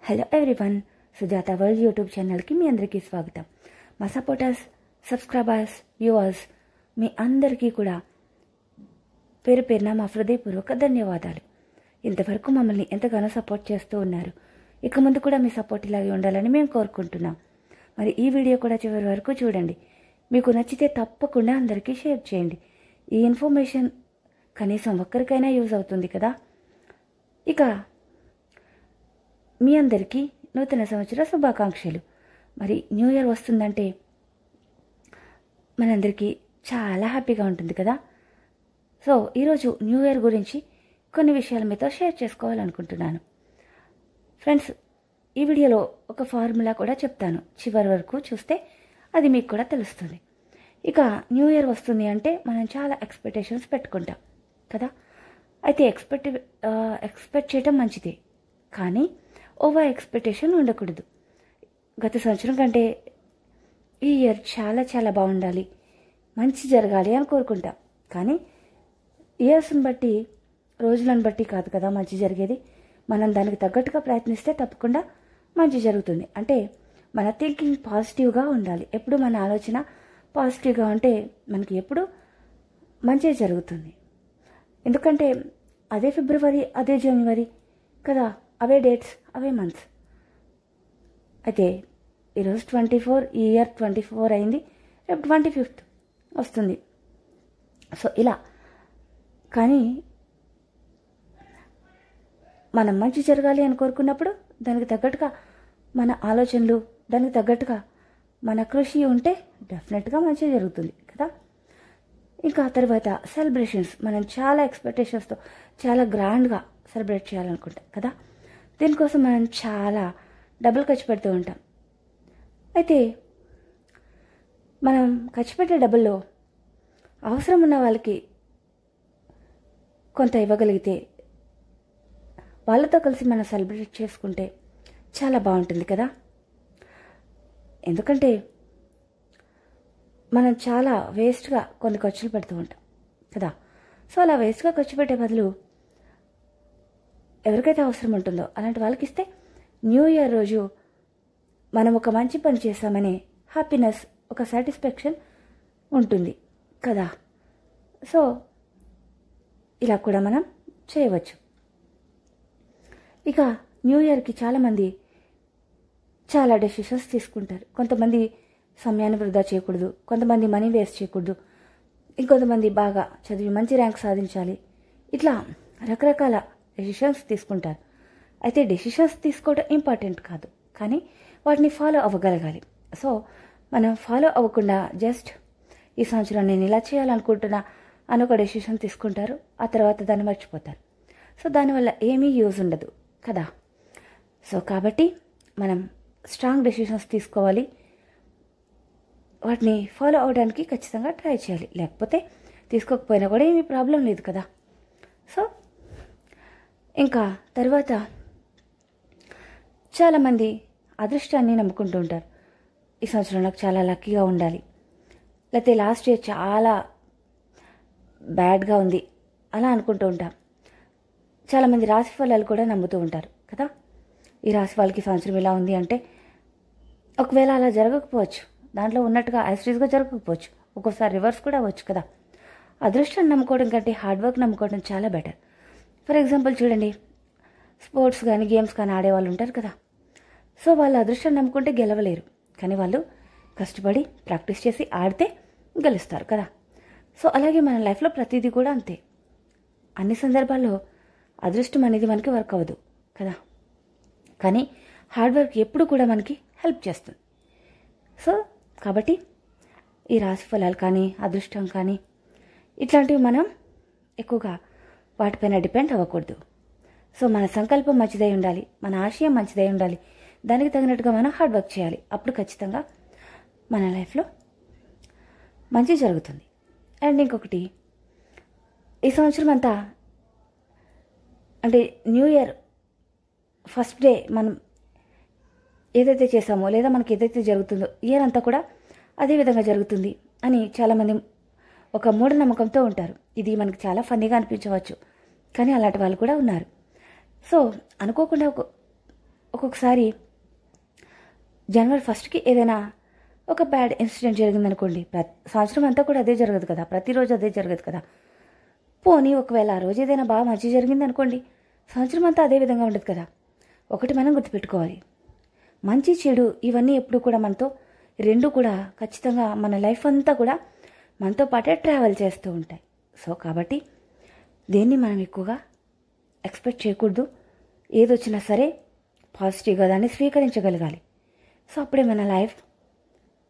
Hello everyone, Sujatha world YouTube ఛానల్కి మీ అందరికీ స్వాగతం. మా సపోర్టర్స్, సబ్స్క్రైబర్స్, వ్యూవర్స్ మీ అందరికీ కూడా పేరు పేరున మా హృదయపూర్వక ధన్యవాదాలు. ఇంతవరకు మమ్మల్ని ఎంతగానో సపోర్ట్ చేస్తూ ఉన్నారు. ఇక ముందు కూడా మీ సపోర్ట్ ఇలాగే ఉండాలని మేము కోరుకుంటున్నాం. మరి ఈ వీడియో కూడా చివరి వరకు చూడండి. మీకు నచ్చితే తప్పకుండా అందరికీ షేర్ చేయండి. ఈ ఇన్ఫర్మేషన్ కనీసం ఒక్కరికైనా యూజ్ అవుతుంది కదా. ఇక మీ అందరికీ నూతన సంవత్సర శుభాకాంక్షలు. మరి న్యూ ఇయర్ వస్తుందంటే మనందరికీ చాలా హ్యాపీగా ఉంటుంది కదా. సో ఈరోజు న్యూ ఇయర్ గురించి కొన్ని విషయాలు మీతో షేర్ చేసుకోవాలనుకుంటున్నాను. ఫ్రెండ్స్, ఈ వీడియోలో ఒక ఫార్ములా కూడా చెప్తాను. చివరి వరకు చూస్తే అది మీకు కూడా తెలుస్తుంది. ఇక న్యూ ఇయర్ వస్తుంది అంటే మనం చాలా ఎక్స్పెక్టేషన్స్ పెట్టుకుంటాం కదా. అయితే ఎక్స్పెక్ట్ చేయటం మంచిదే, కానీ ఓవర్ ఎక్స్పెక్టేషన్ ఉండకూడదు. గత సంవత్సరం కంటే ఈ ఇయర్ చాలా చాలా బాగుండాలి, మంచి జరగాలి అని కోరుకుంటాం. కానీ ఇయర్స్ని బట్టి, రోజులను బట్టి కాదు కదా మంచి జరిగేది. మనం దానికి తగ్గట్టుగా ప్రయత్నిస్తే తప్పకుండా మంచి జరుగుతుంది. అంటే మన థింకింగ్ పాజిటివ్గా ఉండాలి. ఎప్పుడు మన ఆలోచన పాజిటివ్గా ఉంటే మనకి ఎప్పుడు మంచి జరుగుతుంది. ఎందుకంటే అదే ఫిబ్రవరి, అదే జనవరి కదా, అవే డేట్స్, అవే మంత్స్. అయితే ఈరోజు 24, ఈ ఇయర్ 24 అయింది, రేపు 25th వస్తుంది. సో ఇలా కానీ మనం మంచి జరగాలి అని కోరుకున్నప్పుడు దానికి తగ్గట్టుగా మన ఆలోచనలు, దానికి తగ్గట్టుగా మన కృషి ఉంటే డెఫినెట్గా మంచి జరుగుతుంది కదా. ఇంకా తర్వాత సెలబ్రేషన్స్, మనం చాలా ఎక్స్పెక్టేషన్స్తో చాలా గ్రాండ్గా సెలబ్రేట్ చేయాలనుకుంటాం కదా. దీనికోసం మనం చాలా డబ్బులు ఖర్చు పెడుతూ ఉంటాం. అయితే మనం ఖర్చు పెట్టే డబ్బుల్లో అవసరం ఉన్న వాళ్ళకి కొంత ఇవ్వగలిగితే, వాళ్ళతో కలిసి మనం సెలబ్రేట్ చేసుకుంటే చాలా బాగుంటుంది కదా. ఎందుకంటే మనం చాలా వేస్ట్గా కొన్ని ఖర్చులు పెడుతూ ఉంటాం కదా. సో అలా వేస్ట్గా ఖర్చు పెట్టే బదులు ఎవరికైతే అవసరం ఉంటుందో అలాంటి వాళ్ళకి ఇస్తే న్యూ ఇయర్ రోజు మనం ఒక మంచి పని చేశామనే హ్యాపీనెస్, ఒక సాటిస్ఫాక్షన్ ఉంటుంది కదా. సో ఇలా కూడా మనం చేయవచ్చు. ఇక న్యూ ఇయర్కి చాలామంది చాలా డెసిషన్స్ తీసుకుంటారు. కొంతమంది సమయాన్ని వృధా చేయకూడదు, కొంతమంది మనీ వేస్ట్ చేయకూడదు, ఇంకొంతమంది బాగా చదివి మంచి ర్యాంక్ సాధించాలి. ఇట్లా రకరకాల డెసిషన్స్ తీసుకుంటారు. అయితే డెసిషన్స్ తీసుకోవడం ఇంపార్టెంట్ కాదు, కానీ వాటిని ఫాలో అవ్వగలగాలి. సో మనం ఫాలో అవ్వకుండా జస్ట్ ఈ సంవత్సరం నేను ఇలా చేయాలనుకుంటున్నా అని ఒక డెసిషన్ తీసుకుంటారు, ఆ తర్వాత దాన్ని మర్చిపోతారు. సో దానివల్ల ఏమీ యూజ్ ఉండదు కదా. సో కాబట్టి మనం స్ట్రాంగ్ డెసిషన్స్ తీసుకోవాలి, వాటిని ఫాలో అవడానికి ఖచ్చితంగా ట్రై చేయాలి. లేకపోతే తీసుకోకపోయినా కూడా ఏమీ ప్రాబ్లం లేదు కదా. సో ఇంకా తర్వాత చాలామంది అదృష్టాన్ని నమ్ముకుంటూ ఉంటారు. ఈ సంవత్సరం నాకు చాలా లక్కీగా ఉండాలి, లేకపోతే లాస్ట్ ఇయర్ చాలా బ్యాడ్గా ఉంది అలా అనుకుంటూ ఉంటాం. చాలామంది రాశి ఫలాలు కూడా నమ్ముతూ ఉంటారు కదా. ఈ రాశి వాళ్ళకి సంవత్సరం ఇలా ఉంది అంటే ఒకవేళ అలా జరగకపోవచ్చు, దాంట్లో ఉన్నట్టుగా యాస్ట్రీస్గా జరగకపోవచ్చు, ఒక్కోసారి రివర్స్ కూడా అవ్వచ్చు కదా. అదృష్టాన్ని నమ్ముకోవడం కంటే హార్డ్ వర్క్ నమ్ముకోవడం చాలా బెటర్. ఫర్ ఎగ్జాంపుల్ చూడండి, స్పోర్ట్స్ కానీ గేమ్స్ కానీ ఆడేవాళ్ళు ఉంటారు కదా. సో వాళ్ళు అదృష్టాన్ని నమ్ముకుంటే గెలవలేరు, కానీ వాళ్ళు కష్టపడి ప్రాక్టీస్ చేసి ఆడితే గెలుస్తారు కదా. సో అలాగే మన లైఫ్లో ప్రతిదీ కూడా అంతే. అన్ని సందర్భాల్లో అదృష్టం అనేది మనకి వర్క్ అవ్వదు కదా, కానీ హార్డ్ వర్క్ ఎప్పుడు కూడా మనకి హెల్ప్ చేస్తుంది. సో కాబట్టి ఈ రాశి ఫలాలు కానీ అదృష్టం కానీ ఇట్లాంటివి మనం ఎక్కువగా వాటిపైన డిపెండ్ అవ్వకూడదు. సో మన సంకల్పం మంచిదై ఉండాలి, మన ఆశయం మంచిదై ఉండాలి, దానికి తగినట్టుగా మనం హార్డ్ వర్క్ చేయాలి. అప్పుడు ఖచ్చితంగా మన లైఫ్లో మంచి జరుగుతుంది. అండ్ ఇంకొకటి, ఈ సంవత్సరం అంతా అంటే న్యూ ఇయర్ ఫస్ట్ డే మనం ఏదైతే చేసామో లేదా మనకి ఏదైతే జరుగుతుందో ఇయర్ అంతా కూడా అదే విధంగా జరుగుతుంది అని చాలామంది ఒక మూఢనమ్మకంతో ఉంటారు. ఇది మనకి చాలా ఫన్నీగా అనిపించవచ్చు, కానీ అలాంటి వాళ్ళు కూడా ఉన్నారు. సో అనుకోకుండా ఒక ఒక్కొక్కసారి జనవరి 1కి ఏదైనా ఒక బ్యాడ్ ఇన్సిడెంట్ జరిగిందనుకోండి, సంవత్సరం అంతా కూడా అదే జరగదు కదా, ప్రతిరోజు అదే జరగదు కదా. పోనీ ఒకవేళ ఆ రోజు ఏదైనా బాగా మంచి జరిగిందనుకోండి, సంవత్సరం అంతా అదే విధంగా ఉండదు కదా. ఒకటి మనం గుర్తుపెట్టుకోవాలి, మంచి చెడు ఇవన్నీ ఎప్పుడు కూడా మనతో రెండు కూడా ఖచ్చితంగా మన లైఫ్ అంతా కూడా మనతో పాటే ట్రావెల్ చేస్తూ ఉంటాయి. సో కాబట్టి దేన్ని మనం ఎక్కువగా ఎక్స్పెక్ట్ చేయకూడదు. ఏదొచ్చినా సరే పాజిటివ్గా దాన్ని స్వీకరించగలగాలి. సో అప్పుడే మన లైఫ్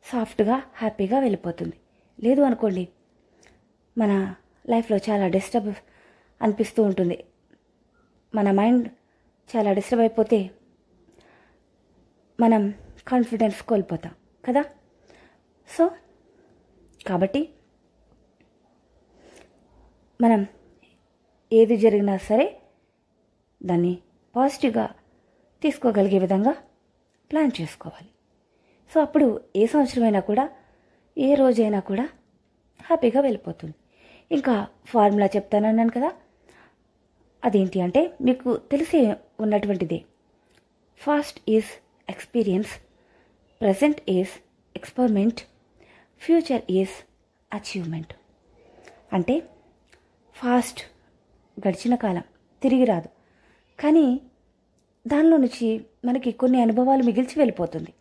సాఫ్ట్గా హ్యాపీగా వెళ్ళిపోతుంది. లేదు అనుకోండి, మన లైఫ్లో చాలా డిస్టర్బ్ అనిపిస్తూ ఉంటుంది. మన మైండ్ చాలా డిస్టర్బ్ అయిపోతే మనం కాన్ఫిడెన్స్ కోల్పోతాం కదా. సో కాబట్టి మనం ఏది జరిగినా సరే దాన్ని పాజిటివ్గా తీసుకోగలిగే విధంగా ప్లాన్ చేసుకోవాలి. సో అప్పుడు ఏ సంవత్సరమైనా కూడా ఏ రోజైనా కూడా హ్యాపీగా వెళ్ళిపోతుంది. ఇంకా ఫార్ములా చెప్తానన్నాను కదా, అదేంటి అంటే మీకు తెలిసే ఉన్నటువంటిదే. Past is experience, present is experiment, future is achievement. అంటే ఫాస్ట్ గడిచిన కాలం తిరిగి రాదు, కానీ దానిలో నుంచి మనకి కొన్ని అనుభవాలు మిగిల్చి వెళ్ళిపోతుంది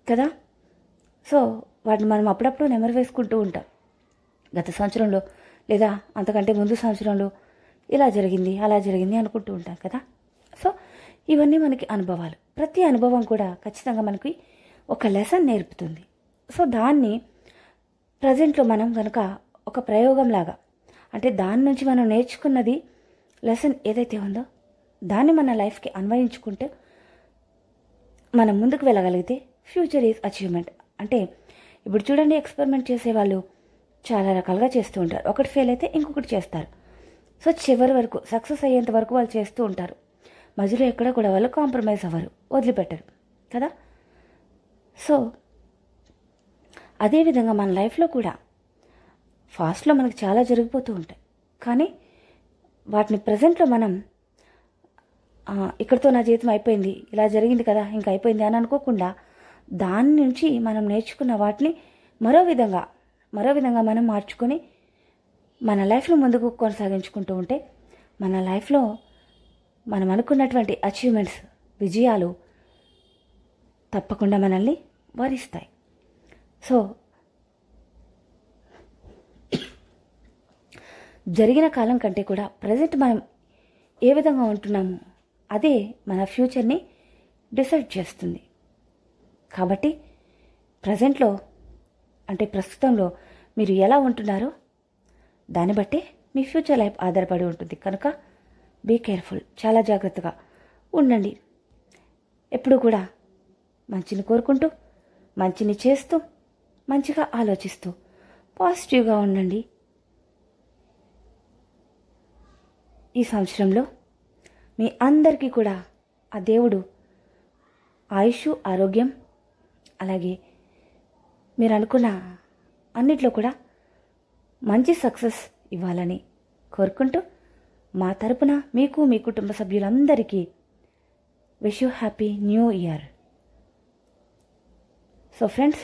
కదా. సో వాటిని మనం అప్పుడప్పుడు నెమరు వేసుకుంటూ ఉంటాం. గత సంవత్సరంలో లేదా అంతకంటే ముందు సంవత్సరంలో ఇలా జరిగింది అలా జరిగింది అనుకుంటూ ఉంటాం కదా. సో ఇవన్నీ మనకి అనుభవాలు. ప్రతి అనుభవం కూడా ఖచ్చితంగా మనకి ఒక లెసన్ నేర్పుతుంది. సో దాన్ని ప్రజెంట్లో మనం కనుక ఒక ప్రయోగంలాగా, అంటే దాని నుంచి మనం నేర్చుకున్నది లెసన్ ఏదైతే ఉందో దాన్ని మన లైఫ్కి అన్వయించుకుంటే మనం ముందుకు వెళ్ళగలిగితే ఫ్యూచర్ ఈజ్ అచీవ్మెంట్. అంటే ఇప్పుడు చూడండి, ఎక్స్పెరిమెంట్ చేసేవాళ్ళు చాలా రకాలుగా చేస్తూ ఉంటారు. ఒకటి ఫెయిల్ అయితే ఇంకొకటి చేస్తారు. సో చివరి వరకు సక్సెస్ అయ్యేంత వరకు వాళ్ళు చేస్తూ ఉంటారు. మధ్యలో ఎక్కడ కూడా వాళ్ళు కాంప్రమైజ్ అవ్వరు, వదిలిపెట్టరు కదా. సో అదేవిధంగా మన లైఫ్లో కూడా ఫాస్ట్లో మనకు చాలా జరిగిపోతూ ఉంటాయి, కానీ వాటిని ప్రజెంట్లో మనం ఇక్కడితో నా జీవితం అయిపోయింది, ఇలా జరిగింది కదా ఇంకా అయిపోయింది అని అనుకోకుండా దాని నుంచి మనం నేర్చుకున్న వాటిని మరో విధంగా మనం మార్చుకొని మన లైఫ్ను ముందుకు కొనసాగించుకుంటూ ఉంటే మన లైఫ్లో మనం అనుకున్నటువంటి అచీవ్మెంట్స్, విజయాలు తప్పకుండా మనల్ని వరిస్తాయి. సో జరిగిన కాలం కంటే కూడా ప్రజెంట్ మనం ఏ విధంగా ఉంటున్నామో అదే మన ఫ్యూచర్ని డిసైడ్ చేస్తుంది. కాబట్టి ప్రజెంట్లో అంటే ప్రస్తుతంలో మీరు ఎలా ఉంటున్నారో దాన్ని బట్టే మీ ఫ్యూచర్ లైఫ్ ఆధారపడి ఉంటుంది. కనుక బీ కేర్ఫుల్, చాలా జాగ్రత్తగా ఉండండి. ఎప్పుడు కూడా మంచిని కోరుకుంటూ, మంచిని చేస్తూ, మంచిగా ఆలోచిస్తూ పాజిటివ్గా ఉండండి. ఈ సంవత్సరంలో మీ అందరికీ కూడా ఆ దేవుడు ఆయుష్, ఆరోగ్యం, అలాగే మీరు అనుకున్న అన్నిట్లో కూడా మంచి సక్సెస్ ఇవ్వాలని కోరుకుంటూ మా తరపున మీకు, మీ కుటుంబ సభ్యులందరికీ wish you happy new year. So friends,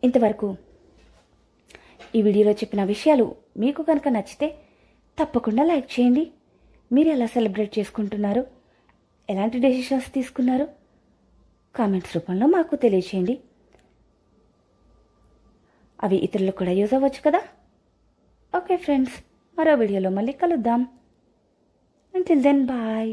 ఇంతవరకు ఈ వీడియోలో చెప్పిన విషయాలు మీకు కనుక నచ్చితే తప్పకుండా లైక్ చేయండి. మీరు ఎలా సెలబ్రేట్ చేసుకుంటున్నారు, ఎలాంటి డెసిషన్స్ తీసుకున్నారు కామెంట్స్ రూపంలో మాకు తెలియచేయండి. అవి ఇతరులకు కూడా యూజ్ అవ్వచ్చు కదా. ఓకే ఫ్రెండ్స్, మరో వీడియోలో మళ్ళీ కలుద్దాం. Until then bye.